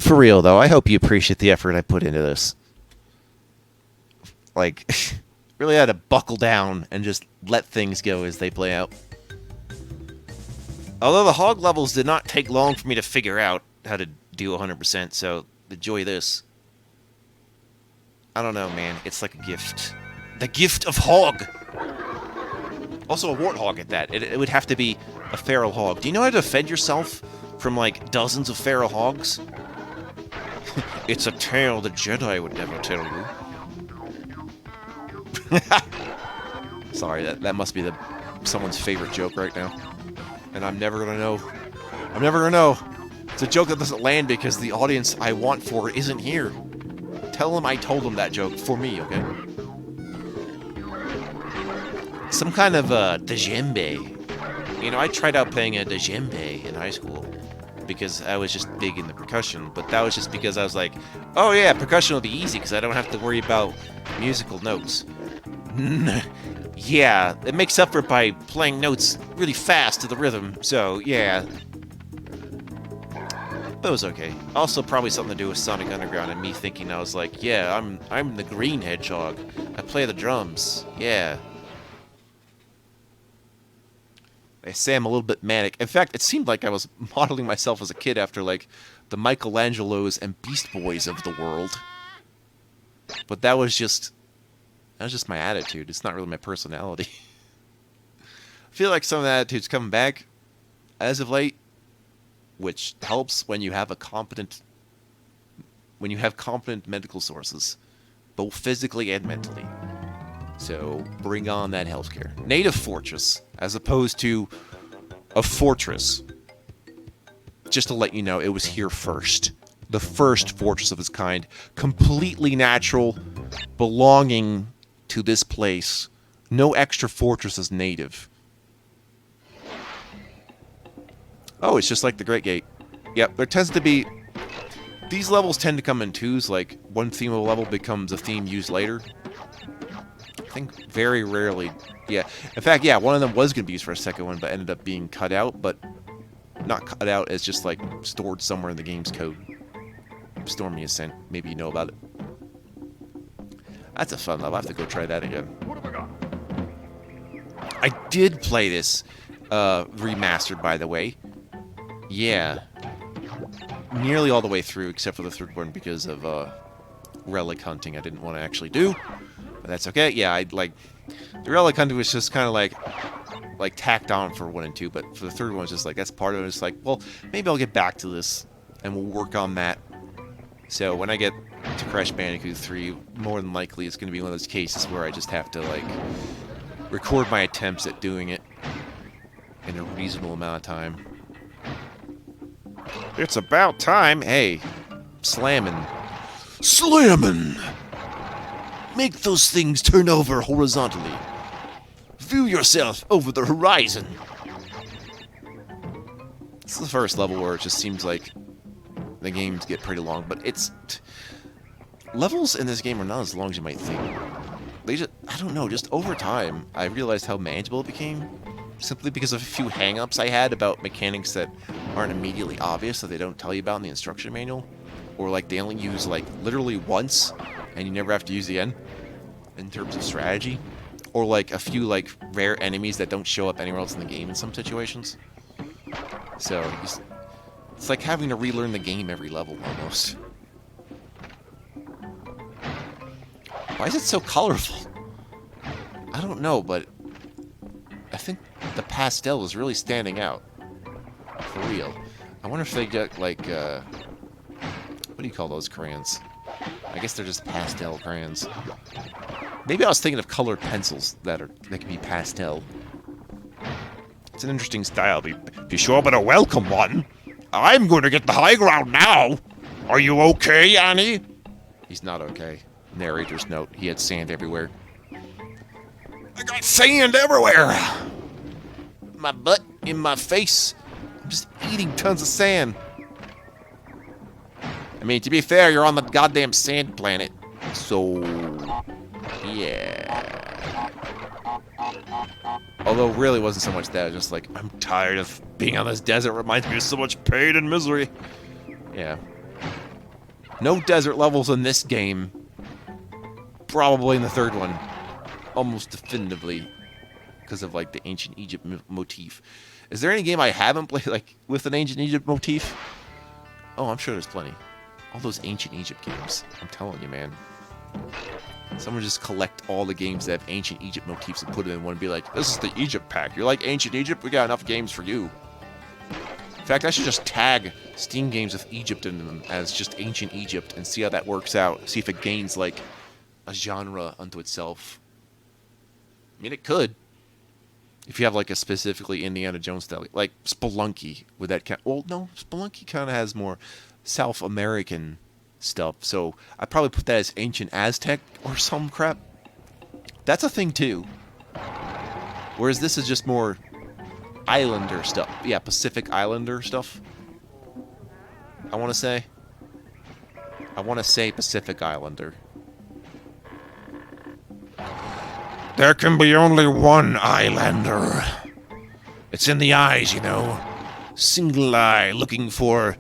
For real, though, I hope you appreciate the effort I put into this. Like, really had to buckle down and just let things go as they play out. Although the hog levels did not take long for me to figure out how to do 100%, so enjoy this. I don't know, man. It's like a gift. The gift of hog! Also a warthog at that. It would have to be a feral hog. Do you know how to defend yourself from, like, dozens of feral hogs? It's a tale the Jedi would never tell you. Sorry, that must be someone's favorite joke right now. And I'm never gonna know. I'm never gonna know. It's a joke that doesn't land because the audience I want for it isn't here. Tell them I told them that joke for me, okay? Some kind of djembe. You know, I tried out playing a djembe in high school because I was just big into percussion, but that was just because I was like, oh yeah, percussion will be easy because I don't have to worry about musical notes. Yeah, it makes up for it by playing notes really fast to the rhythm, so yeah. But it was okay. Also probably something to do with Sonic Underground and me thinking I was like, yeah, I'm the green hedgehog. I play the drums. Yeah. I say I'm a little bit manic. In fact, it seemed like I was modeling myself as a kid after, like, the Michelangelos and Beast Boys of the world. But that was just my attitude. It's not really my personality. I feel like some of the attitude's coming back as of late, which helps when you have competent medical sources, both physically and mentally. So bring on that healthcare. Native Fortress, as opposed to a fortress. Just to let you know, it was here first. The first fortress of its kind. Completely natural, belonging to this place. No extra fortresses native. Oh, it's just like the Great Gate. Yep, there tends to be... These levels tend to come in twos, like one theme of a level becomes a theme used later. I think very rarely, yeah. In fact, yeah, one of them was going to be used for a second one, but ended up being cut out, but not cut out as just, like, stored somewhere in the game's code. Stormy Ascent, maybe you know about it. That's a fun level, I have to go try that again. What have I got? I did play this, remastered, by the way. Yeah. Nearly all the way through, except for the third one, because of, relic hunting I didn't want to actually do. But that's okay. Yeah, the relic hunting was just kind of like tacked on for 1 and 2, but for the third one, it's just like, that's part of it. It's like, well, maybe I'll get back to this, and we'll work on that. So when I get to Crash Bandicoot 3, more than likely it's going to be one of those cases where I just have to, like, record my attempts at doing it in a reasonable amount of time. It's about time. Hey, slamming. Slamming! Make those things turn over horizontally. View yourself over the horizon. This is the first level where it just seems like the games get pretty long, but levels in this game are not as long as you might think. I don't know, just over time, I realized how manageable it became, simply because of a few hang-ups I had about mechanics that aren't immediately obvious, that they don't tell you about in the instruction manual, or, like, they only use, like, literally once, and you never have to use again, in terms of strategy. Or, like, a few, like, rare enemies that don't show up anywhere else in the game in some situations. So, it's like having to relearn the game every level, almost. Why is it so colorful? I don't know, but I think the pastel is really standing out. For real. I wonder if they get, like, what do you call those crayons? I guess they're just pastel crayons. Maybe I was thinking of colored pencils that can be pastel. It's an interesting style. Be sure but a welcome one. I'm going to get the high ground now. Are you okay, Annie? He's not okay. Narrator's note. He had sand everywhere. I got sand everywhere. My butt, in my face. I'm just eating tons of sand. I mean, to be fair, you're on the goddamn sand planet. So, yeah. Although, really wasn't so much that. It was just like, I'm tired of being on this desert. It reminds me of so much pain and misery. Yeah. No desert levels in this game. Probably in the third one. Almost definitively. Because of, like, the ancient Egypt motif. Is there any game I haven't played, like, with an ancient Egypt motif? Oh, I'm sure there's plenty. All those ancient Egypt games. I'm telling you, man. Someone just collect all the games that have ancient Egypt motifs and put it in one and be like, this is the Egypt pack. You like ancient Egypt? We got enough games for you. In fact, I should just tag Steam games with Egypt in them as just ancient Egypt and see how that works out. See if it gains, like, a genre unto itself. I mean, it could. If you have, like, a specifically Indiana Jones style. Like, Spelunky. Would that count? Well, no. Spelunky kind of has more South American stuff. So, I'd probably put that as ancient Aztec or some crap. That's a thing, too. Whereas this is just more Islander stuff. Yeah, Pacific Islander stuff. I want to say. I want to say Pacific Islander. There can be only one Islander. It's in the eyes, you know. Single eye looking for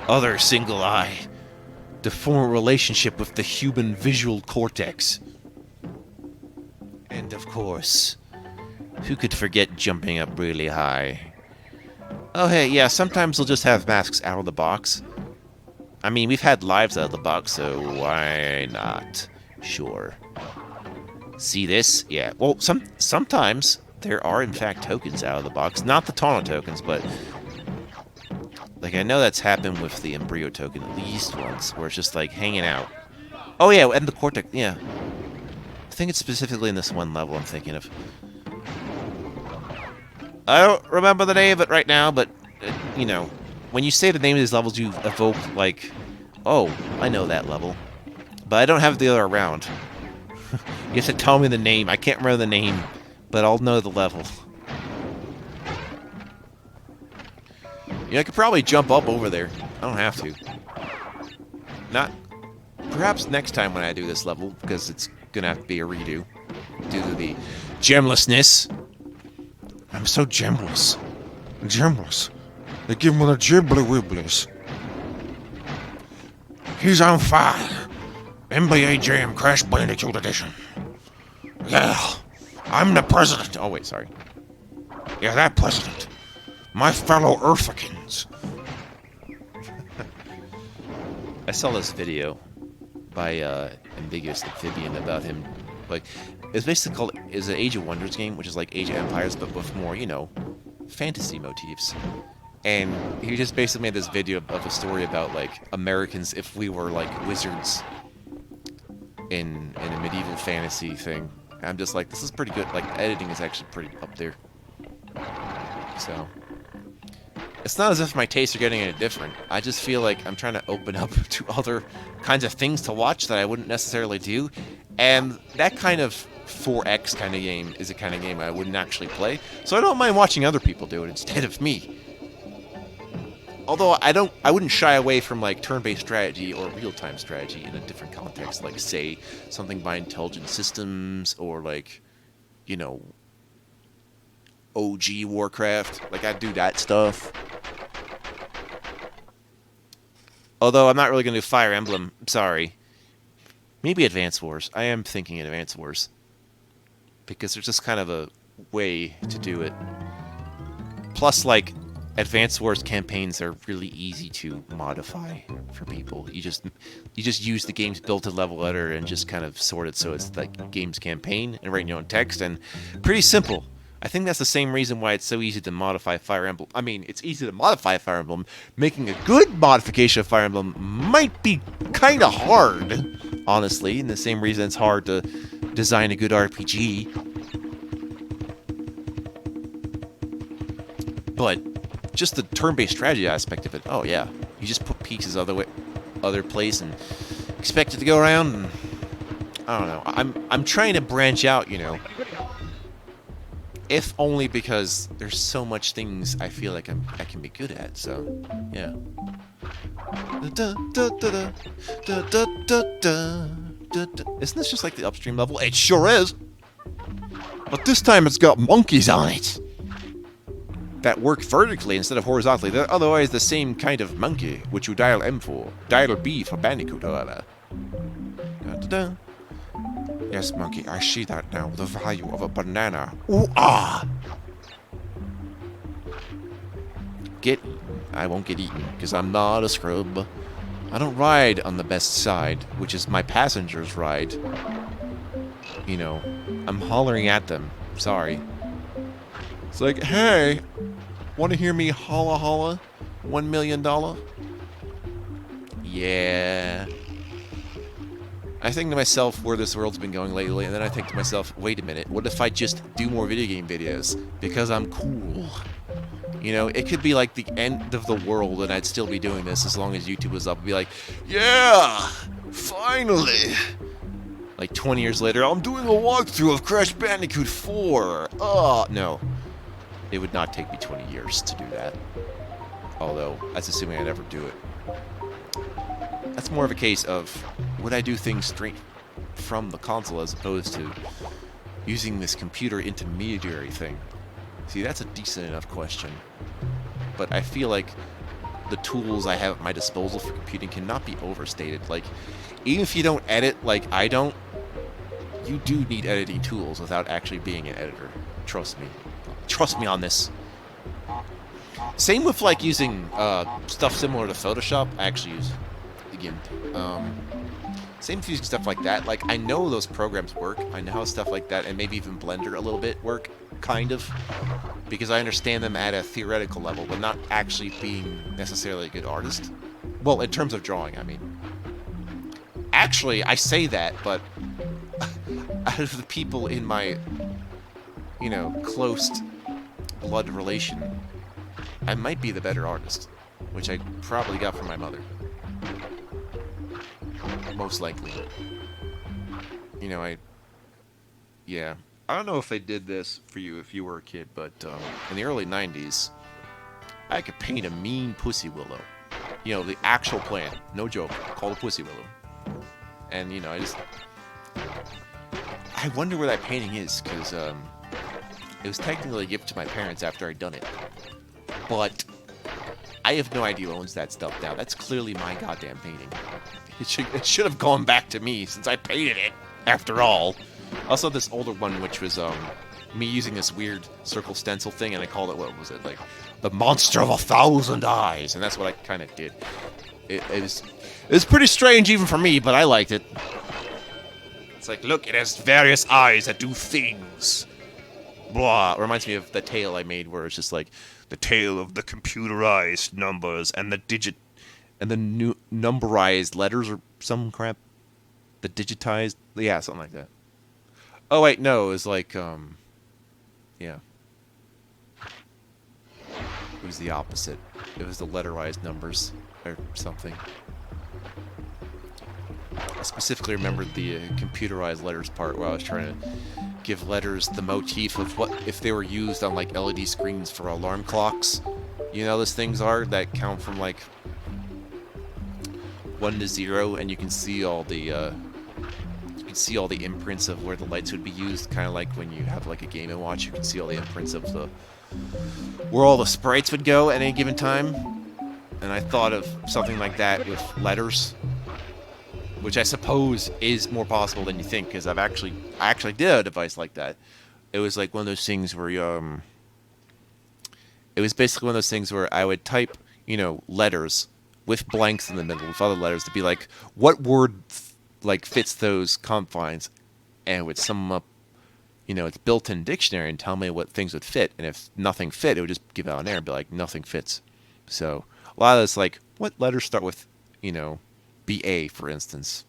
other single eye. To form a relationship with the human visual cortex. And of course, who could forget jumping up really high? Oh hey, yeah, sometimes they'll just have masks out of the box. I mean, we've had lives out of the box, so why not? Sure. See this? Yeah. Well, sometimes there are, in fact, tokens out of the box. Not the Taunt tokens, but... Like, I know that's happened with the Embryo token at least once, where it's just, like, hanging out. Oh, yeah, and the Cortex, yeah. I think it's specifically in this one level I'm thinking of. I don't remember the name of it right now, but, you know, when you say the name of these levels, you evoke, like, oh, I know that level. But I don't have it the other way around. You have to tell me the name. I can't remember the name, but I'll know the level. Yeah, I could probably jump up over there. I don't have to. Not... Perhaps next time when I do this level, because it's gonna have to be a redo. Due to the gemlessness. I'm so gemless. Gemless. They give me the gibbly wibblies. He's on fire. NBA Jam Crash Bandicoot Edition. Yeah, I'm the president. Oh, wait, sorry. Yeah, that president. My fellow Earthicans. I saw this video by Ambiguous Amphibian about him. Like, it's basically called, it's an Age of Wonders game, which is like Age of Empires, but with more, you know, fantasy motifs. And he just basically made this video of a story about, like, Americans if we were, like, wizards in a medieval fantasy thing. And I'm just like, this is pretty good. Like, editing is actually pretty up there. So, it's not as if my tastes are getting any different. I just feel like I'm trying to open up to other kinds of things to watch that I wouldn't necessarily do. And that kind of 4X kind of game is a kind of game I wouldn't actually play. So I don't mind watching other people do it instead of me. Although I wouldn't shy away from, like, turn-based strategy or real-time strategy in a different context, like, say, something by Intelligent Systems, or, like, you know, OG Warcraft. Like, I'd do that stuff. Although I'm not really going to do Fire Emblem. I'm sorry. Maybe Advance Wars. I am thinking Advance Wars. Because there's just kind of a way to do it. Plus, like, Advance Wars campaigns are really easy to modify for people. You just use the game's built-in level editor and just kind of sort it so it's like game's campaign and write your own text, and pretty simple. I think that's the same reason why it's so easy to modify Fire Emblem. I mean, it's easy to modify Fire Emblem. Making a good modification of Fire Emblem might be kind of hard, honestly, and the same reason it's hard to design a good RPG. But just the turn-based strategy aspect of it, oh yeah, you just put pieces other place and expect it to go around. And I don't know. I'm trying to branch out, you know. If only because there's so much things I feel like I can be good at. So yeah. Isn't this just like the upstream level? It sure is. But this time it's got monkeys on it. that work vertically instead of horizontally. They're otherwise the same kind of monkey, which you dial M for. Dial B for Bandicoot, however. Da-da-da. Yes, monkey, I see that now. The value of a banana. Ooh, ah! Get eaten. I won't get eaten, because I'm not a scrub. I don't ride on the best side, which is my passenger's ride. You know, I'm hollering at them. Sorry. It's like, hey, want to hear me holla holla? $1 million? Yeah. I think to myself where this world's been going lately, and then I think to myself, wait a minute, what if I just do more video game videos? Because I'm cool. You know, it could be like the end of the world and I'd still be doing this as long as YouTube was up. I'd be like, yeah, finally. Like 20 years later, I'm doing a walkthrough of Crash Bandicoot 4. No. It would not take me 20 years to do that. Although, that's assuming I'd ever do it. That's more of a case of, would I do things straight from the console as opposed to using this computer intermediary thing? See, that's a decent enough question. But I feel like the tools I have at my disposal for computing cannot be overstated. Like, even if you don't edit like I don't, you do need editing tools without actually being an editor. Trust me. Trust me on this. Same with, like, using stuff similar to Photoshop. I actually use, again, same with using stuff like that. Like, I know those programs work. I know how stuff like that, and maybe even Blender a little bit work, kind of, because I understand them at a theoretical level, but not actually being necessarily a good artist. Well, in terms of drawing, I mean. Actually, I say that, but out of the people in my, you know, close blood relation, I might be the better artist, which I probably got from my mother. Most likely. You know, yeah. I don't know if they did this for you if you were a kid, but in the early 90s, I could paint a mean pussy willow. You know, the actual plant. No joke. Called a pussy willow. And, you know, I wonder where that painting is, because it was technically a gift to my parents after I'd done it. But I have no idea who owns that stuff now. That's clearly my goddamn painting. It should have gone back to me since I painted it, after all. Also, this older one, which was me using this weird circle stencil thing, and I called it, what was it, like, the Monster of 1,000 Eyes, and that's what I kind of did. It was pretty strange even for me, but I liked it. It's like, look, it has various eyes that do things. Blah. It reminds me of the tale I made where it's just like, the tale of the computerized numbers and the new numberized letters or some crap. The digitized, yeah, something like that. Oh wait, no, it was like, yeah. It was the opposite. It was the letterized numbers or something. I specifically remembered the computerized letters part where I was trying to give letters the motif of what if they were used on like LED screens for alarm clocks. You know those things are that count from like 1 to 0, and you can see all the imprints of where the lights would be used, kind of like when you have like a Game & Watch, you can see all the imprints of where all the sprites would go at any given time. And I thought of something like that with letters, which I suppose is more possible than you think, because I actually did a device like that. It was like one of those things where it was basically one of those things where I would type, you know, letters with blanks in the middle with other letters to be like, what word like fits those confines, and it would sum up, you know, its built-in dictionary and tell me what things would fit, and if nothing fit, it would just give out an error and be like, nothing fits. So a lot of this, like, what letters start with, you know, BA, for instance,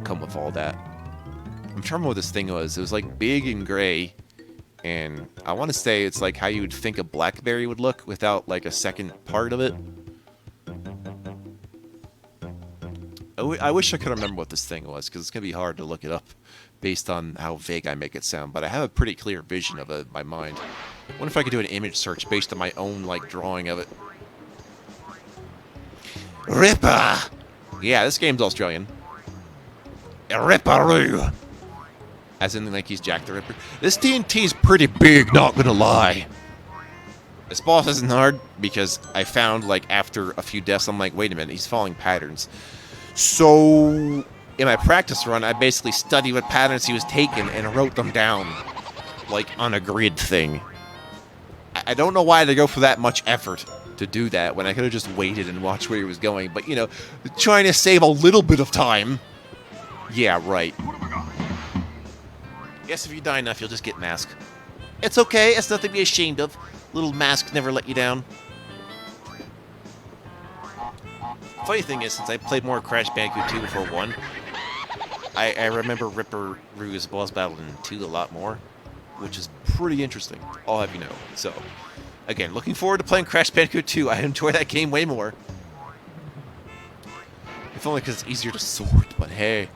come with all that. I'm trying to remember what this thing was. It was like big and gray, and I want to say it's like how you would think a BlackBerry would look without like a second part of it. I wish I could remember what this thing was, because it's going to be hard to look it up based on how vague I make it sound, but I have a pretty clear vision of it in my mind. I wonder if I could do an image search based on my own, like, drawing of it. Ripper! Yeah, this game's Australian. Ripperoo! As in, like, he's Jack the Ripper. This TNT's pretty big, not gonna lie. This boss isn't hard because I found, like, after a few deaths, I'm like, wait a minute, he's following patterns. So, in my practice run, I basically studied what patterns he was taking and wrote them down, like, on a grid thing. I don't know why they go for that much effort to do that when I could have just waited and watched where he was going. But, you know, trying to save a little bit of time. Yeah, right. Guess if you die enough, you'll just get mask. It's okay. It's nothing to be ashamed of. Little mask never let you down. Funny thing is, since I played more Crash Bandicoot 2 before 1, I remember Ripper Roo's boss battle in 2 a lot more, which is pretty interesting, I'll have you know. So, again, looking forward to playing Crash Bandicoot 2. I enjoy that game way more. If only because it's easier to sort, but hey.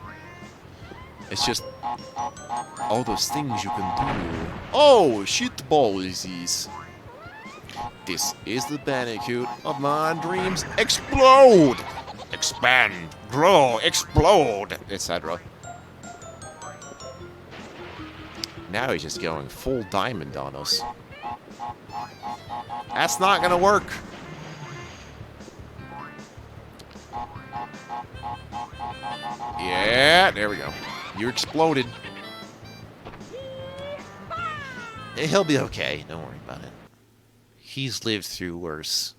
It's just all those things you can do. Oh, shitballs. This is the Bandicoot of my dreams. Explode! Expand, grow, explode, etc. Now he's just going full diamond on us. That's not gonna work. Yeah, there we go. You exploded. He'll be okay. Don't worry about it. He's lived through worse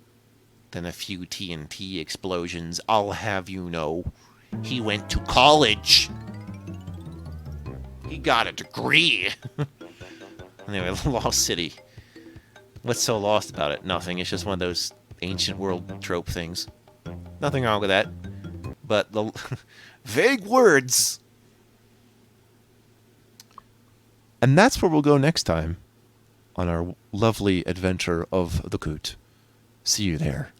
than a few TNT explosions, I'll have you know. He went to college. He got a degree. Anyway, Lost City. What's so lost about it? Nothing. It's just one of those ancient world trope things. Nothing wrong with that. But the vague words. And that's where we'll go next time on our lovely adventure of the Coot. See you there.